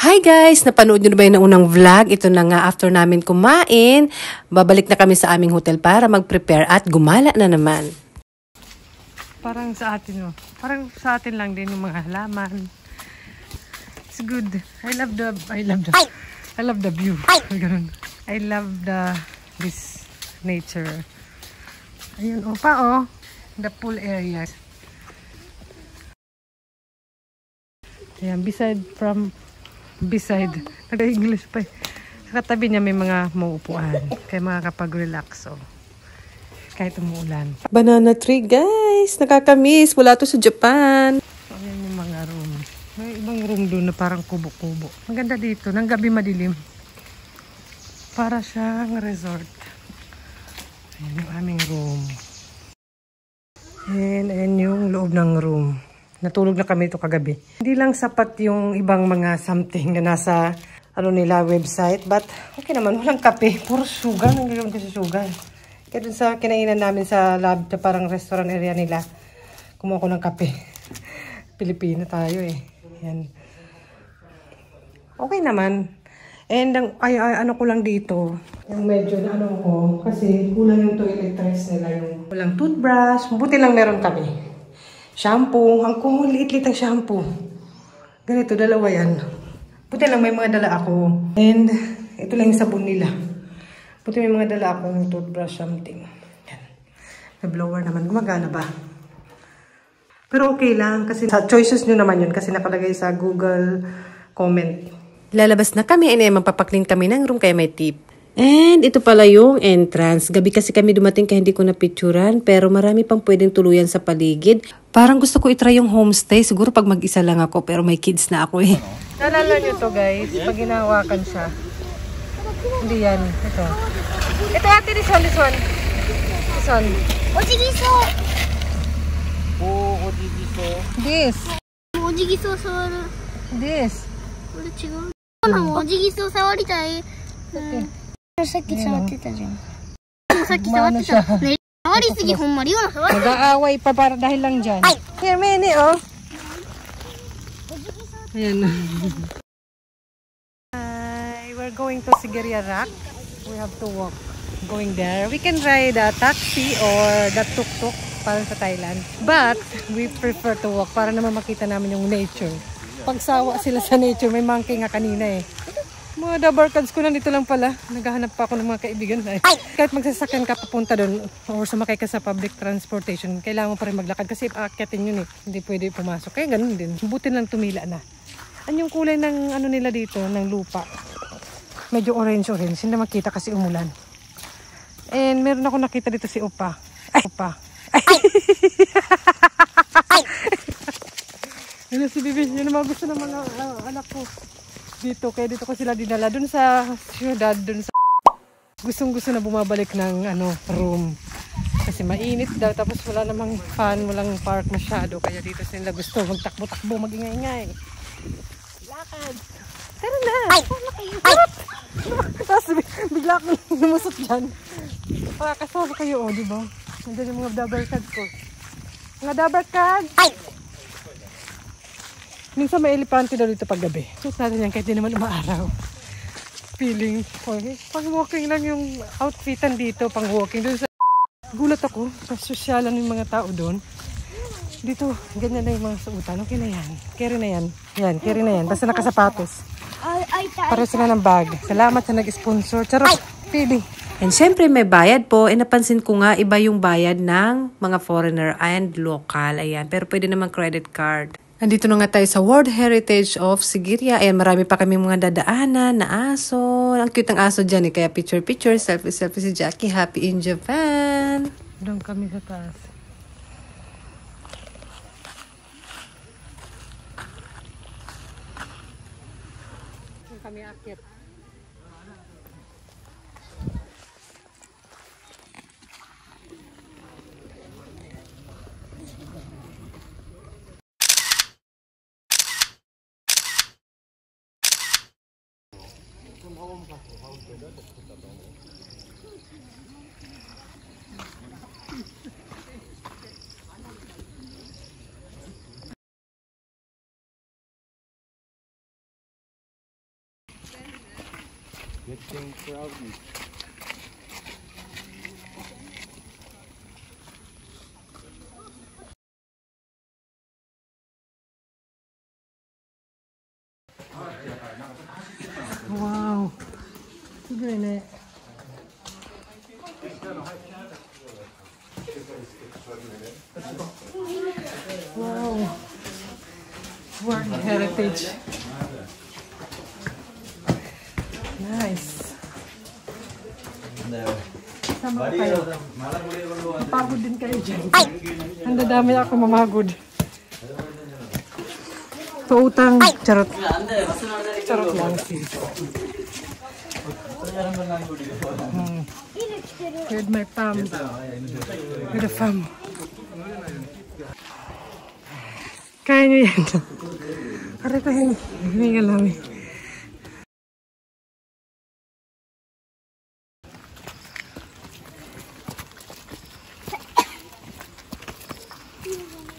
Hi guys! Napanood nyo na ba yun ng unang vlog? Ito na nga, after namin kumain, babalik na kami sa aming hotel para mag-prepare at gumala na naman. Parang sa atin, oh. Parang sa atin lang din yung mga halaman. It's good. I love the view. I love this nature. Ayun, oh, the pool area. Ayan, beside, nag-English pa eh. Sa katabi niya may mga mauupuan. Kaya makakapag-relax, oh. Kahit umuulan. Banana tree guys! Nakakamiss! Wala to sa Japan! Ayan yung mga room. May ibang room doon na parang kubo-kubo. Ang ganda dito. Nang gabi madilim. Para siyang resort. Ayan yung aming room. Ayan yung loob ng room. Natulog na kami ito kagabi. Hindi lang sapat yung ibang mga something na nasa nila website. But okay naman, walang kape. Puro sugar. Nanggagawin ko sa sugar. Kaya dun sa kinainan namin sa lab na parang restaurant area nila, kumuha ko ng kape. Pilipino tayo eh. Yan. Okay naman. And ano ko lang dito, yung medyo na ko, kasi kulang yung toiletries nila, yung walang toothbrush. Buti lang meron kami. Shampoo. Ang liit-liit ang shampoo. Ganito, dalawa yan. Buti lang may mga dala ako. And ito lang yung sabon nila. Buti may mga dala akong toothbrush something. Yan. May blower naman. Gumagana ba? Pero okay lang. Kasi sa choices nyo naman yun. Kasi nakalagay sa Google comment. Lalabas na kami. Ay magpapaklin kami ng room kaya may tip. And ito pala yung entrance. Gabi kasi kami dumating kaya hindi ko napicturan. Pero marami pang pwedeng tuluyan sa paligid. Parang gusto ko itry yung homestay. Siguro pag mag-isa lang ako. Pero may kids na ako eh. Nalala nyo to guys. Pag hinahawakan siya. Hindi yan. Ito. Ito ate, this one. This one. Ojigiso. Oh, ojigiso. This. Ojigiso 触る。 This. これ違う。オジギソ触りたい。さっき触ってたじゃん。さっき触ってた。ね、触りすぎほんまリオナ触り。 Nag-aaway pa para dahil lang dyan. Here, Minnie, oh. Ayan. We're going to Sigiriya Rock. We have to walk. Going there. We can ride a taxi or the tuk-tuk para sa Thailand. But we prefer to walk para naman makita namin yung nature. Pagsawa sila sa nature, may monkey nga kanina eh. Mga dabarkads ko nandito lang pala. Naghahanap pa ako ng mga kaibigan. Kahit magsasakyan ka papunta doon or sumakay ka sa public transportation, kailangan mo pa rin maglakad kasi aakyatin yun eh. Hindi pwede pumasok. Kaya ganun din. Buti lang tumila na. Ano yung kulay ng nila dito, ng lupa? Medyo orange-orange. Hindi makita kasi umulan. And meron ako nakita dito si Opa. Opa. Yun si Bibi. Yun naman gusto ng mga anak ko. Dito. Kaya dito ko sila dinala. Dun sa syudad. Dun sa... Gustong-gusto na bumabalik ng room. Kasi mainit daw. Tapos wala namang fan. Walang park masyado. Kaya dito sila gusto magtakbo-takbo. Mag-ingay-ingay. Lakad. Tara na. Tapos bigla akong lumusot dyan. Kasama kayo, di ba? Nandiyan yung mga dabarkad ko. Mga dabarkad! Minsan may elepante daw dito paggabi. Suot natin yan kahit di naman umaaraw. Feeling, pang walking lang yung outfitan dito, pang walking. Doon sa... Gulat ako, sa sosyalan ng mga tao doon. Dito, ganyan na yung mga suotan. Okay na yan. Carry na yan. Yan, carry na yan. Basta nakasapatos. Pareho sila ng bag. Salamat sa nag-sponsor. Charot, feeling. And syempre may bayad po. And napansin ko nga iba yung bayad ng mga foreigner and local. Ayan. Pero pwede naman credit card. Andito na nga tayo sa World Heritage of Sigiriya. Ayan, marami pa kami mga dadaanan na aso. Ang cute ng aso dyan eh. Kaya picture-picture, selfie-selfie si Jackie. Happy in Japan. Doon kami sa taas. Doon kami akyat. Getting crowded. Wow. Siguro na. Wow. World Heritage. Nice. Sama kayo. Mapagod din kayo dyan. Ang dadami ako mamagod. Pautang. Charot. Charot lang sis. With my fam. With the fam. Kaya nyo yan. Aray ko hiningal namin.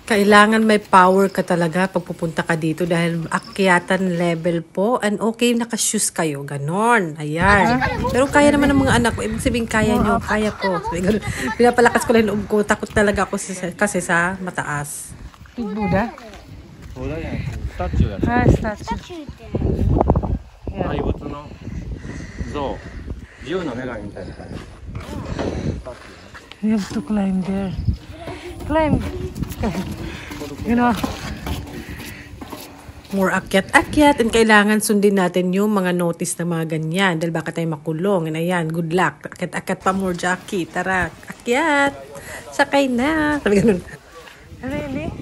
Kailangan may power ka talaga pag pupunta ka dito dahil akyatan level po. And okay, naka-shoes kayo. Ganon. Ayan. Pero kaya naman ng mga anak ko. Ibig sabihin, kaya nyo. Kaya ko. Pinapalakas ko lang yung loob ko. Takot talaga ako kasi sa mataas. Big Buddha? Buddha yan. Statue yan. Ah, statue. 大仏の像。自由の女神みたいな感じ。 We have to climb there. Climb. You know. More akyat-akyat and kailangan sundin natin yung mga notice na mga ganyan dahil baka tayo makulong. And ayan, good luck. Akyat-akyat pa more, Jackie. Tara, akyat. Sakay na. Sabi ganun. Really?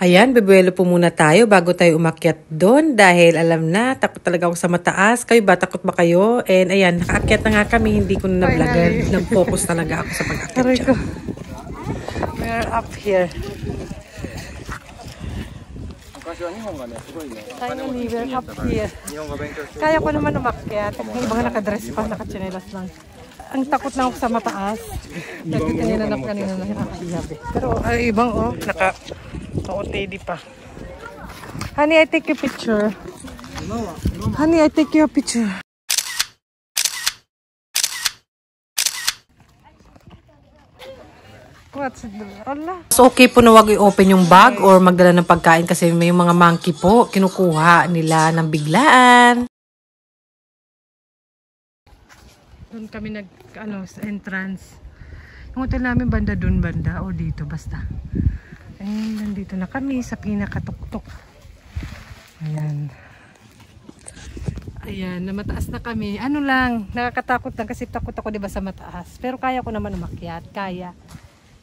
Ayan, bebuelo po muna tayo bago tayo umakyat doon dahil alam na, takot talaga ako sa mataas. Kayo ba? Takot ba kayo? And ayan, nakaakyat na nga kami, hindi ko na nablagan. Nag-focus talaga ako sa pag-akyat dyan. We're up here. Finally, we're up here. Kaya ko naman umakyat. Yung ibang nakadress pa, nakachinelas lang. Ang takot lang ako sa mataas. Kanina na nakakiyab. Pero ay, ibang naka-OTD pa. Honey, I take your picture. Honey, I take your picture. What's it? Allah. So okay po na wag i-open yung bag or magdala ng pagkain kasi may mga monkey po, kinukuha nila ng biglaan. Doon kami sa entrance. Yung hotel namin banda o dito basta. Ayun, nandito na kami sa pinakatuktok. Ayan. Ayan, na mataas na kami. Ano lang, nakakatakot lang kasi takot ako diba sa mataas. Pero kaya ko naman umakyat, kaya.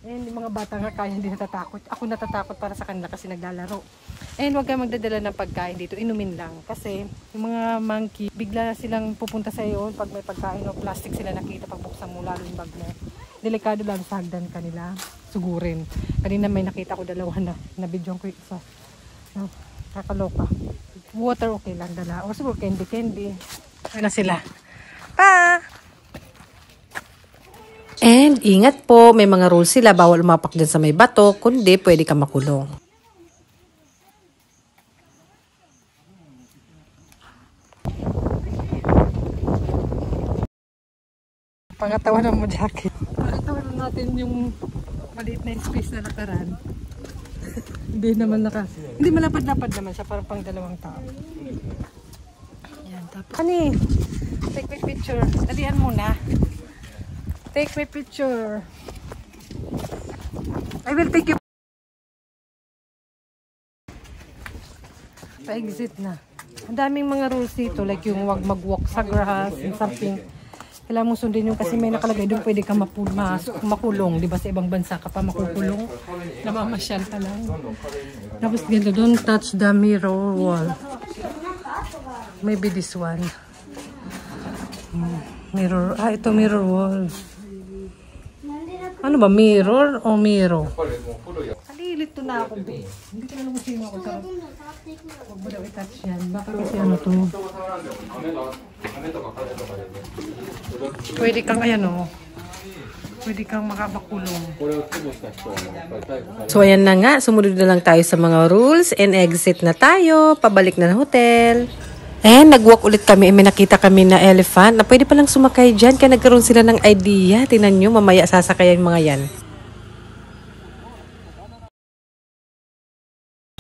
And yung mga bata nga kaya hindi natatakot. Ako natatakot para sa kanila kasi naglalaro. And huwag kayo magdadala ng pagkain dito, inumin lang. Kasi yung mga monkey, bigla silang pupunta sa iyo pag may pagkain o plastic sila nakita pag buksan mo, lalo yung bag mo. Delikado lang sa hagdan kanila, sugurin. Kanina may nakita ko dalawa na video ko isa. Kakaloka. Water okay lang dala. O siguro candy. Ano sila? Pa! And ingat po, may mga rules sila, bawal umapak dyan sa may bato, kundi pwede ka makulong. Pangatawanan mo, Jackie. Pangatawanan natin yung maliit na space na lakaran. Hindi naman hindi malapad-lapad naman siya, parang pang dalawang tao. Yan, tapos. Honey, take my picture. Dalihan muna. Take my picture. I will take you. Pa-exit na. Ang daming mga rules dito, like yung wag mag-walk sa grass and something. Kailangan mo sundin yung kasi may nakalagay doon pwede ka makulong. Diba sa ibang bansa ka pa makukulong? Namamasyal ka lang. Tapos ganito, don't touch the mirror wall. Maybe this one. Mirror. Ito mirror wall. Ano ba? Mirror o Miro? Kalilito na ako. Hindi ko na alam kung sino ako. Huwag mo daw i-touch yan. Baka kasi ano to. Pwede kang ayan o. Pwede kang makabakulong. So ayan na nga, sumunod na lang tayo sa mga rules and exit na tayo. Pabalik na ng hotel. And nag-walk ulit kami. May nakita kami na elephant na pwede palang sumakay dyan. Kaya nagkaroon sila ng idea. Tingnan nyo, mamaya sasakay yung mga yan.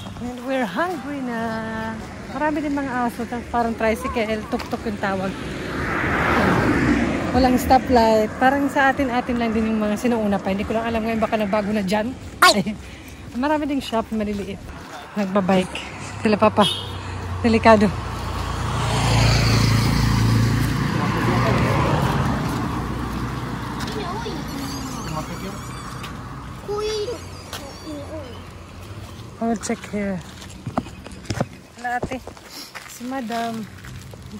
And we're hungry na. Marami din mga aso. Parang tricycle, tuk-tuk yung tawag. Walang stoplight. Parang sa atin lang din yung mga sinuuna pa. Hindi ko lang alam ngayon baka nabago na dyan. Ay! Marami ding shop, maliliit. Nagbabike. Sila papa. Delikado. I will check here. Ate, si Madam.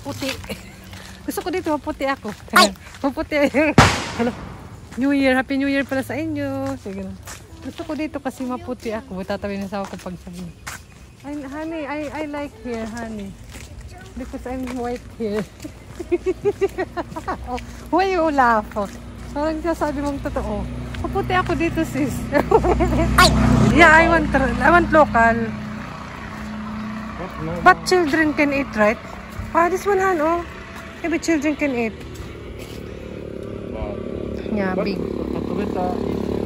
Puti. Gusto ko dito, maputi ako. Maputi. Hello. New Year. Happy New Year pala sa inyo. Sige na. Gusto ko dito kasi maputi ako. Tatawin na sa ako pag sabi. Honey, I like here, honey. Because I'm white here. Why you laugh? Parang sabi mong totoo. Maputi ako dito, sis. Yeah, I want local. But children can eat, right? This one, oh. Maybe children can eat. Yeah, big.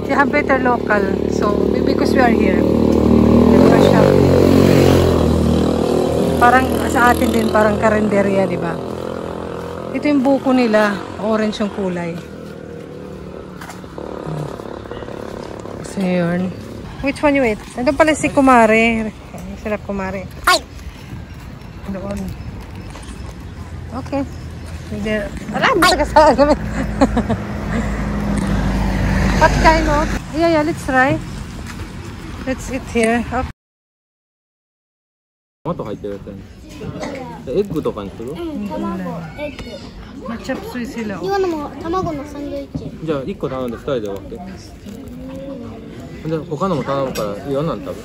Yeah, better local. So, because we are here. Parang sa atin din, parang karinderya, di ba? Ito yung buko nila. Orange yung kulay. So, yun. Which one you eat? Ito pala si Kumare. Sila Kumare. Ay! Doon. Okay. Alam mo ka sa akin. What kind of? Yeah, let's try. Let's eat here. Okay. トマト入ってるやつやね。エッグとかにする？卵、エッグ。 Matchup suy sila. 今のも卵のサンドイッチ。じゃあ1個頼んで2人で分け。で他のも頼むからいろんなの食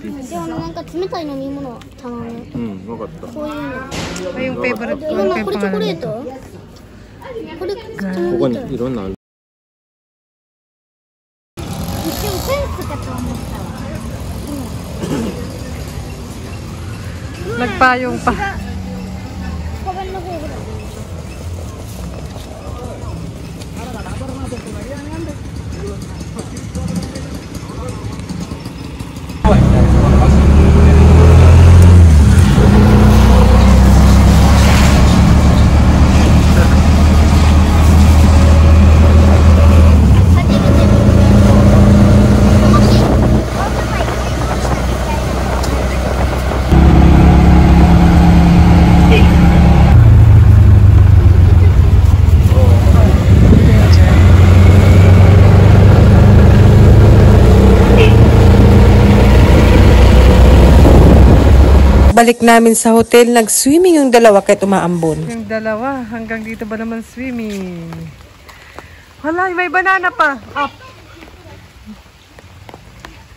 べ。でもなんか冷たい飲み物を頼む。うん分かった。こういうの。 Ito yung favorite ko. いろんなこれチョコレート？これここにいろんなある。一瞬センスかと思ったわ。Nagpayong pa. カバンの方ぐらい。 Balik namin sa hotel, nag-swimming yung dalawa kahit umaambon. Yung dalawa, hanggang dito ba naman swimming? Wala, may banana pa. Up.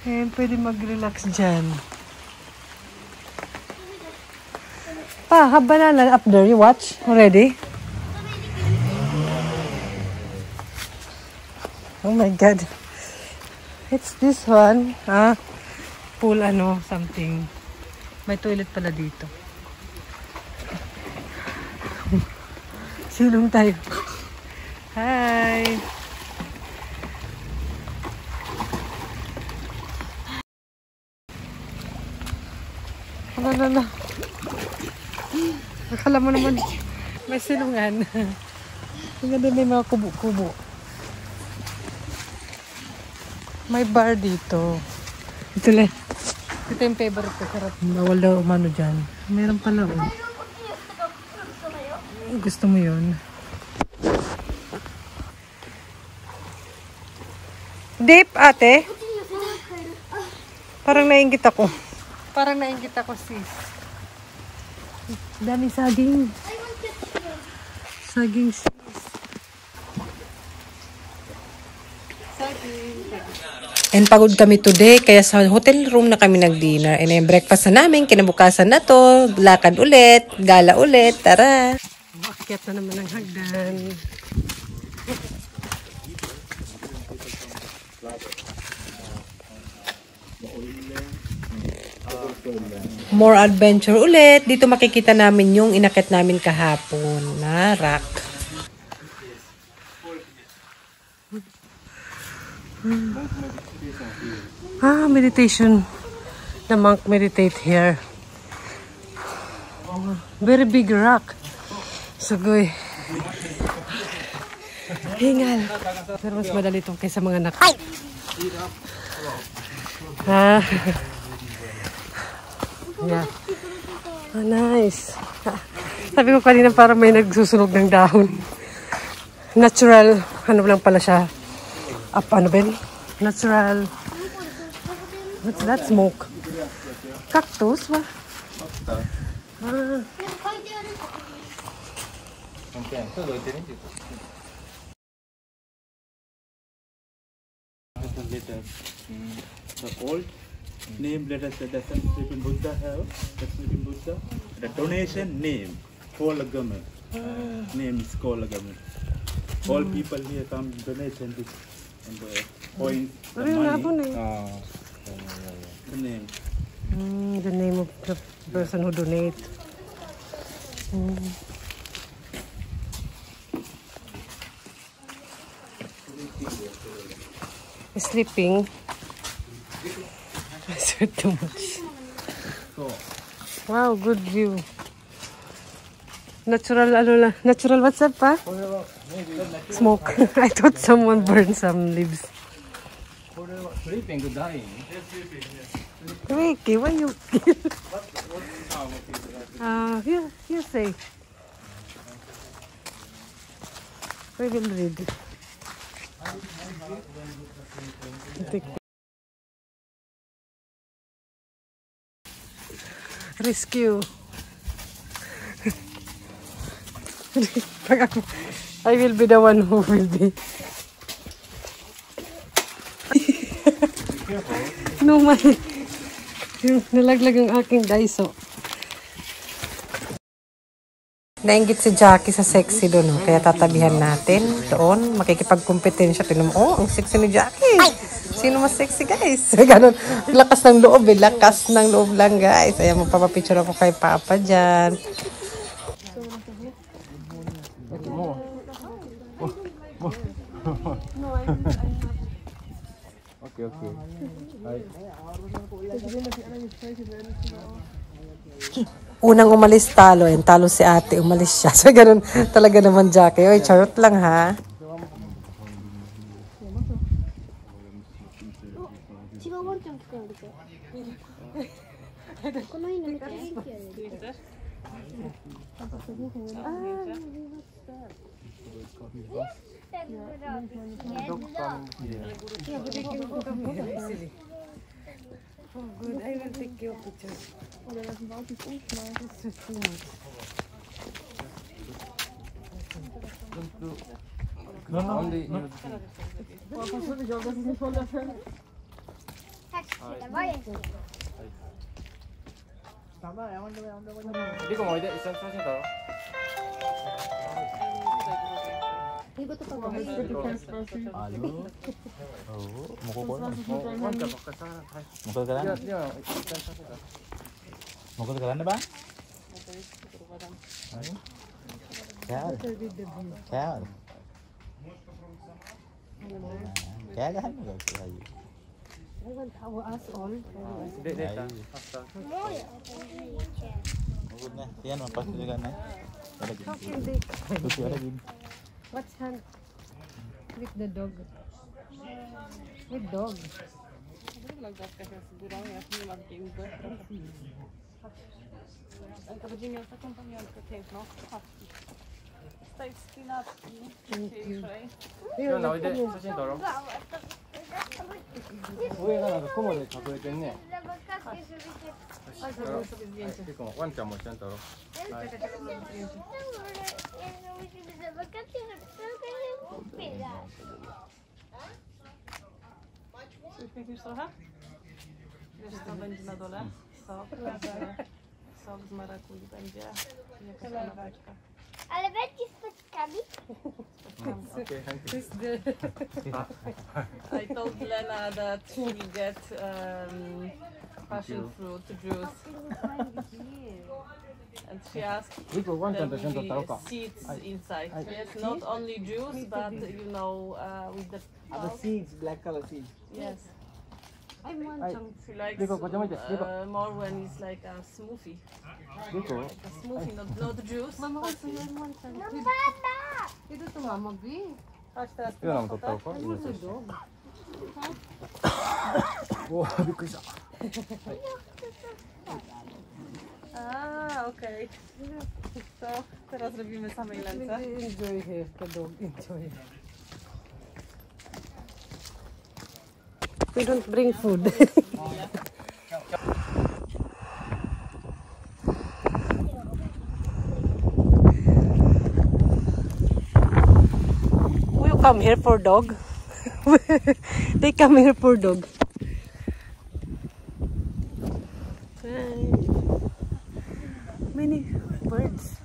And pwede mag-relax dyan. Pa, have banana up there. You watch already? Oh my God. It's this one. Pool something. May toilet pala dito. Silong tayo. Hi! Ala. Akala mo naman may silungan. Tingnan din may mga kubo-kubo. May bar dito. Ito lang. Ito yung favorite ko. Sarap. Bawal daw umano dyan. Meron pala Gusto mo yun? Deep, ate? Parang nainggit ako. Sis. Dami saging. Saging, sis. And pagod kami today, kaya sa hotel room na kami nag-dinner. And yung breakfast na namin, kinabukasan na to, lakad ulit, gala ulit, tara! Akyat na naman ang hagdan. More adventure ulit. Dito makikita namin yung inakit namin kahapon na rock. Meditation. The monk meditate here. Very big rock. Sugoy. Hingal. Pero mas madali itong kaysa mga anak. Yeah. Nice. Sabi ko kanina parang may nagsusunog ng dahon. Natural. Ano lang pala siya? Ano ba yun? Natural. What's that smoke? Cactus? What? The old name letters that the Sleeping Buddha have, the Sleeping Buddha, the donation name, Kolagama. Name is Kolagama. All people here come donate and the coins, the money. The name. The name of the person who donate. Sleeping. I sweat too much. Wow, good view. Natural, natural what's up, pa? Smoke. I thought someone burned some leaves. Sleeping, dying. Ricky, why you? Here say. We will read it. Rescue. I will be the one who will be. No, man. Nalaglag ang aking Daiso. Nainggit si Jackie sa sexy doon, no? Kaya tatabihan natin doon. Makikipagkompetensya. Tinan mo, ang sexy ni Jackie. Sino mas sexy, guys? Ganon. Lakas ng loob, eh. Lakas ng loob lang, guys. Ayan, magpapapicture ako kay Papa dyan. Okay, okay. Unang umalis talo, and talo si ate, umalis siya. So, ganun talaga naman, Jackie. Oy, charot lang, ha? Oh, good. I will take your picture. This is too much. Ricoもおいで、一緒に写真撮ろう。Mukul ka lang? Mukul ka lang na ba? Kaya. Kaya. Kaya lahat mo kayo. I want us all. Mukul na. Yan, magpasok ka na. How can they? What's hand? With the dog. With dog.今日なおいで、写真撮ろう。上がなんか雲で隠れてんね。リコもワンちゃんも一緒に撮ろう。はい。Uśmiechnij się trochę? Wiesz, co będzie na dole? Sok. Sok z marakuli będzie. Jakaś kanapeczka. Ale będzie z paczkami? I told Lena that she will get passion fruit juice. And she asked there will be seeds inside. Yes, not only juice, but you know, with the pulp. seeds, black color seeds. Yes. I want some. She likes more when it's like a smoothie. Like a smoothie, not juice. Mama, also you want some. Ito to mama, B. Ilan naman tattaw ko? Okay. So, teraz robimy samej lence. Enjoy here, the dog. Enjoy. We don't bring food. We come here for dog. They come here for dog. Many birds.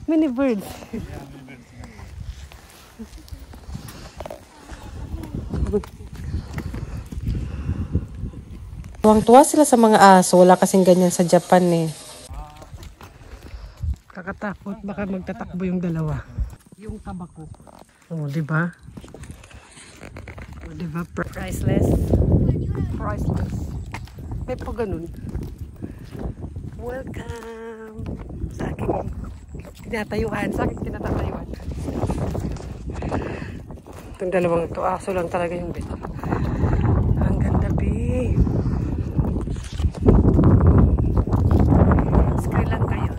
Many birds. Tuwang-tuwa sila sa mga aso. Wala kasing ganyan sa Japan eh. Kakatakot. Baka magtatakbo yung dalawa. Yung tabako. Oh, diba? Oh, diba? Priceless. Priceless. May po ganun. Welcome sa aking tinatayuan. Sa aking tinatatayuan. Itong dalawang ito. Aso lang talaga yung bit. Ang ganda, be. Screen lang kayo.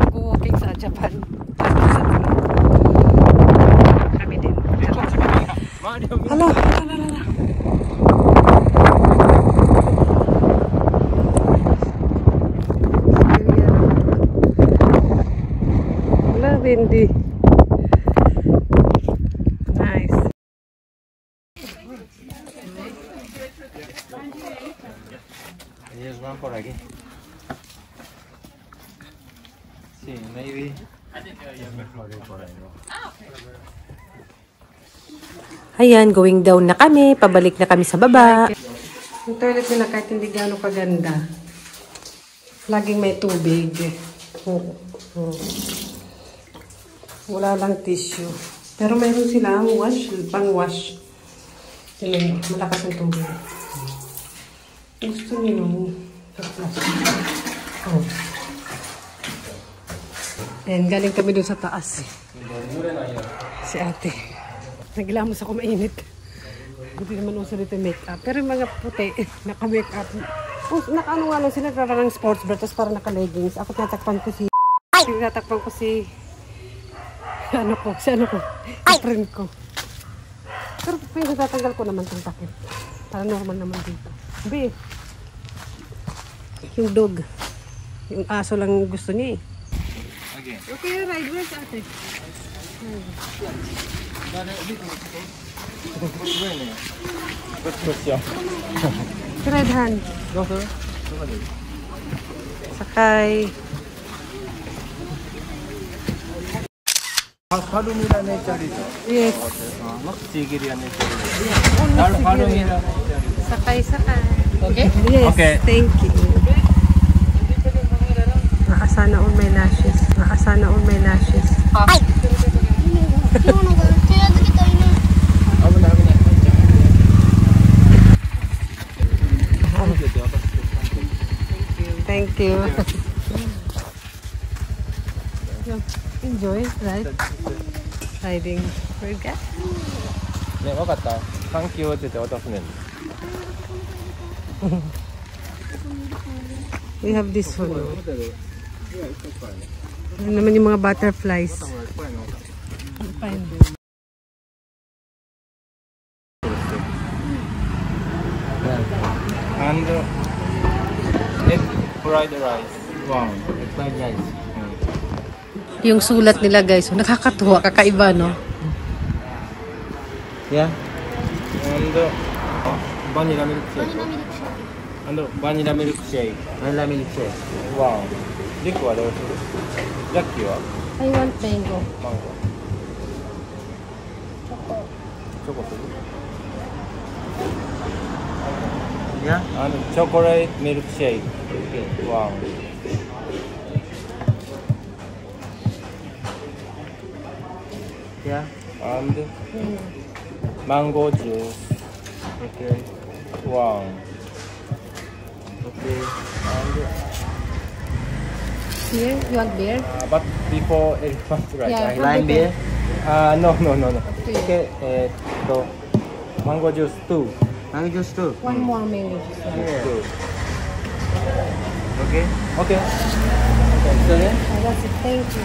Mag-walking sa Japan. Kami din. Hala, hala, hala. Wala, windy. Nice. There's one por aquí. Sí, maybe. Ayan, going down na kami. Pabalik na kami sa baba. Yung toilet nila kahit hindi gano'ng kaganda. Laging may tubig. Wala lang tissue. Pero meron silang wash, pang-wash. Yun, malakas ang tubig. Gusto niyo yung oh. Ayan, galing kami dun sa taas. Si ate. Naglamos ako mainit. Hindi naman uso dito make-up. Pero yung mga puti, naka-make-up. Naka-ano nga lang sila, parang sports bra, tapos parang naka-leggings. Ako tinatakpan ko si... Tinatakpan ko si... ano ko, yung friend ko. Pero pinagtatanggal ko naman itong takip. Para normal naman dito. Be, yung dog. Yung aso lang gusto niya eh. Okay, ride. Where's ate? Red hand. Sakay. Palomira nature dito. Yes. Sigiriya nature. Palomira. Sakay. Okay? Yes, okay. Thank you. Nakasana all my lashes. Thank you. Enjoy, right? Riding. Very good. ね、わかった。Thank you って言って渡すねん。 We have this one. Ano naman yung mga butterflies. Find them. And egg fried rice. Wow, egg fried rice. Yung sulat nila guys, nakakatuwa, kakaiba no? Yeah. And vanilla milkshake. And vanilla milkshake. Vanilla milkshake. Wow. Rick wa do? Jackie wa? I want mango. Mango. Choco. Yeah. And chocolate milkshake. Okay. Wow. Yeah. And mango juice. Okay. Wow. Okay. And Here, you want beer? but before elephant right? Yeah, Lime beer? No. Okay. Mango juice 2. Mango juice 2. One more mango. Two. Okay. Okay. So yeah. That's it, thank you.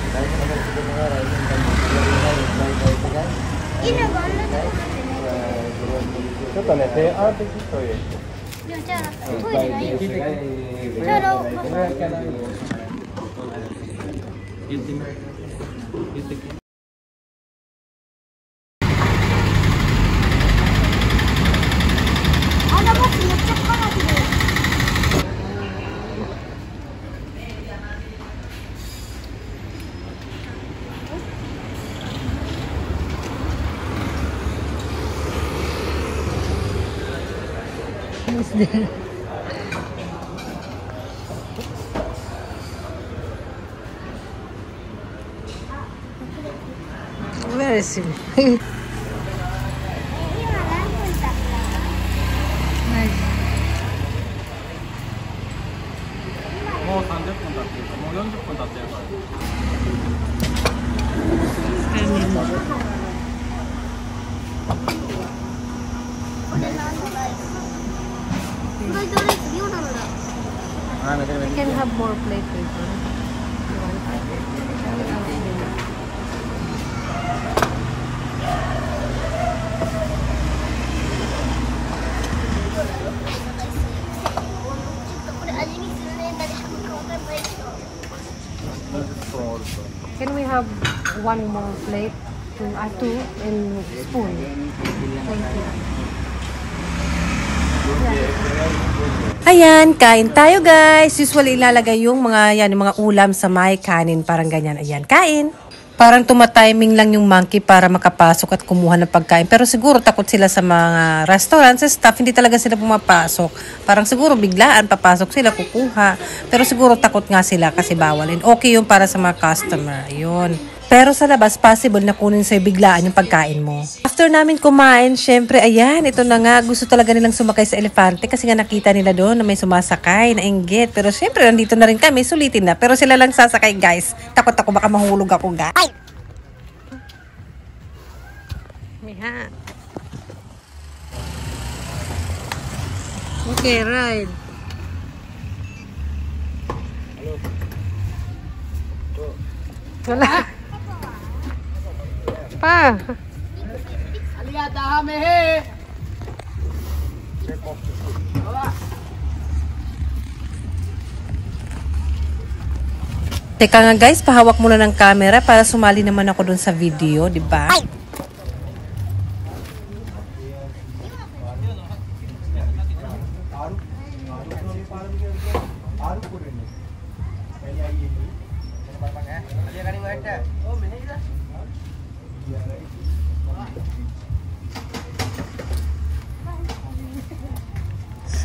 ちょっとね、手洗ってきといて。でもじゃあトイレないよ。じゃあ言ってみ。言ってき。あのバスめっちゃカラフル。Where is he? 今何分経った？もう30分経ってるか、もう40分経ってるから。You can have more plate later. You want? Can we have one more plate? Two and spoon. Thank you. Ayan, kain tayo guys. Usually ilalagay yung mga ulam sa may kanin, parang ganyan. Ayan, kain. Parang tumatiming lang yung monkey para makapasok at kumuha ng pagkain. Pero siguro takot sila sa mga restaurant, sa staff, hindi talaga sila pumapasok. Parang siguro biglaan, papasok sila, kukuha. Pero siguro takot nga sila kasi bawalin. Okay yun para sa mga customer. Ayun. Pero sa labas, possible na kunin sa'yo biglaan yung pagkain mo. After namin kumain, syempre, ayan, ito na nga. Gusto talaga nilang sumakay sa elefante kasi nga nakita nila doon na may sumasakay, nainggit. Pero syempre, nandito na rin kami, sulitin na. Pero sila lang sasakay, guys. Takot ako, baka mahulog ako, guys. Ay! Miha. Okay, ride. Wala. Pa. Teka nga guys, pahawak muna ng camera para sumali naman ako dun sa video, di ba?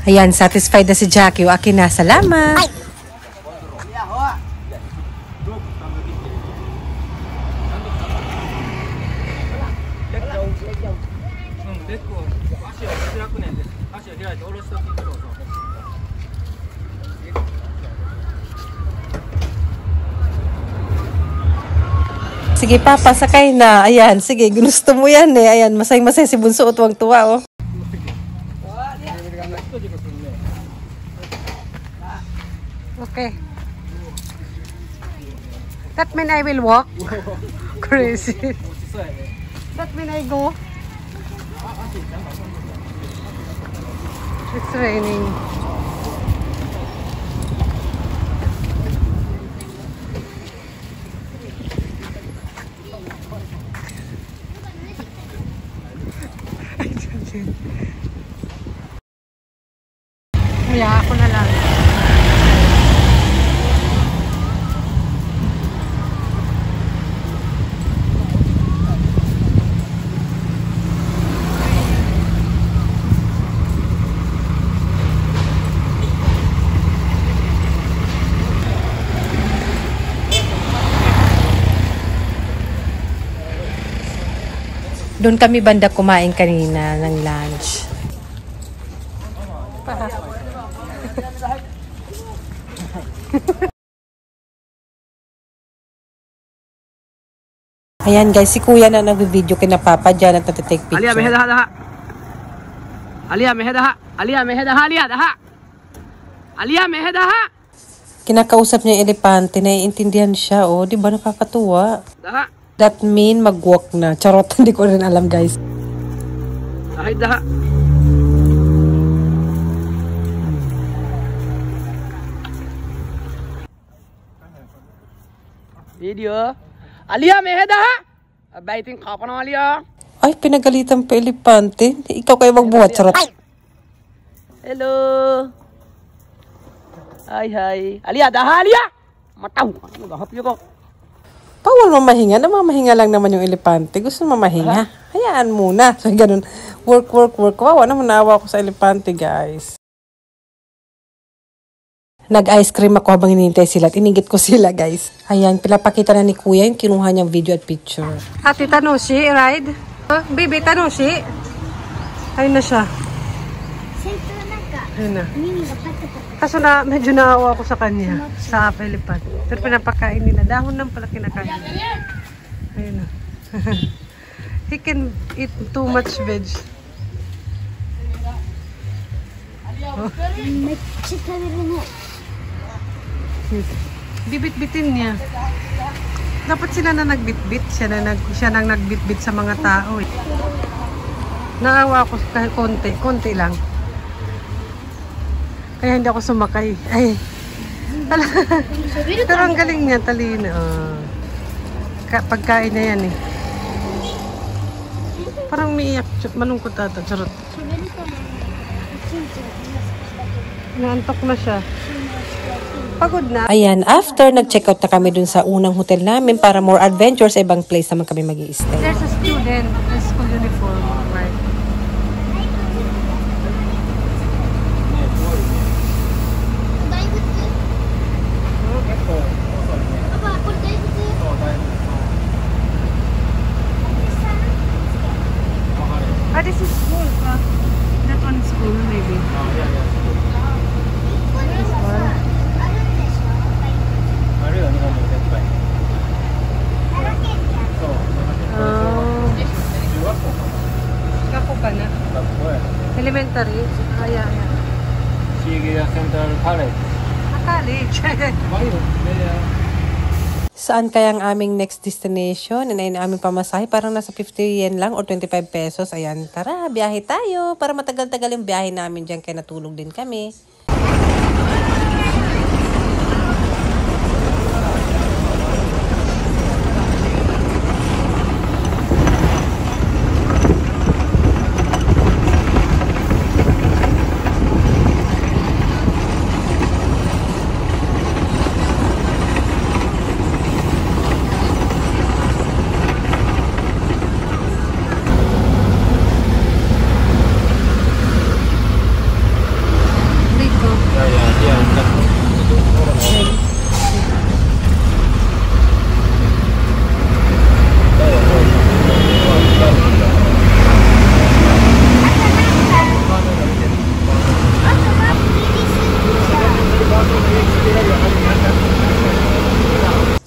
Ayan, satisfied na si Jackie. O, akin na. Salamat! Ay! Sige, Papa, sakay na. Ayan, sige, gusto mo yan eh. Ayan, masay-masay si Bunso o tuwang-tuwa, oh. Okay. That mean I will walk? Crazy. That mean I go? It's raining. Kaya ako na lang. Doon kami banda kumain kanina ng lunch. Ayan guys, si kuya na nag-video kina Papa dyan at nag-take picture. Alia, mehe daha. Alia, mehe daha. Alia, mehe daha. Alia, daha. Alia, mehe daha. Kinakausap niya yung elepante, naiintindihan siya. Oh, di ba nakakatuwa? Daha. That mean mag-walk na. Charot, hindi ko rin alam guys. Ahai daha. Video. Alia, mehe daha. Abaitin ka pa ng Alia. Ay, pinagalitan pa elepante. Ikaw kayo magbuhat, charot. Hello. Hai. Alia, daha Alia. Mataw. Ano ba hapyo ko? Bawal mamahinga. Namamahinga lang naman yung elepante. Gusto mamahinga. Hayaan muna. So, ganun. Work. Wow, naman naawa ko sa elepante, guys. Nag-ice cream ako habang hinihintay sila at inigit ko sila, guys. Ayan, pinapakita na ni Kuya yung kinuha niyang video at picture. Ate Tanoshi, ride? Baby Tanoshi. Ayun na siya. Ayun na. Kaso na, medyo naawa ako sa kanya. Sa elephant. Pero pinapakain nila. Dahon lang pala kinakain. Ayun na. He can eat too much veg. Bibit-bitin niya. Dapat sila na nagbitbit. Siya nang nagbitbit sa mga tao. Naawa ako kahit konti lang. Kaya hindi ako sumakay. Ay. Pero ang galing niya, talino. Pagkain na yan eh. Parang umiiyak. Malungkot ata. Charot. Naantok na siya. Pagod na. Ayan, after nag-check out na kami dun sa unang hotel namin para more adventure sa ibang place naman kami mag-i-stay. There's a student in school uniform. Right. This is school. That one is school, maybe. Kapo ka na? Elementary? Ayan. Shigeya Central College. College. Saan kaya ang aming next destination? And ayun ang aming pamasahe. Parang nasa 50 yen lang or 25 pesos. Ayan, tara, biyahe tayo. Para matagal-tagal yung biyahe namin dyan. Kaya natulog din kami.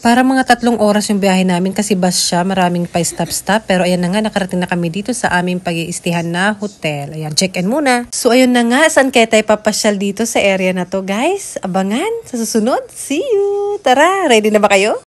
Para mga 3 oras yung biyahe namin kasi bus siya, maraming pa stop. Pero ayan na nga, nakarating na kami dito sa aming pag-iistihan na hotel. Ayan, check-in muna. So ayun na nga, saan kaya tayo papasyal dito sa area na to, guys? Abangan sa susunod. See you! Tara, ready na ba kayo?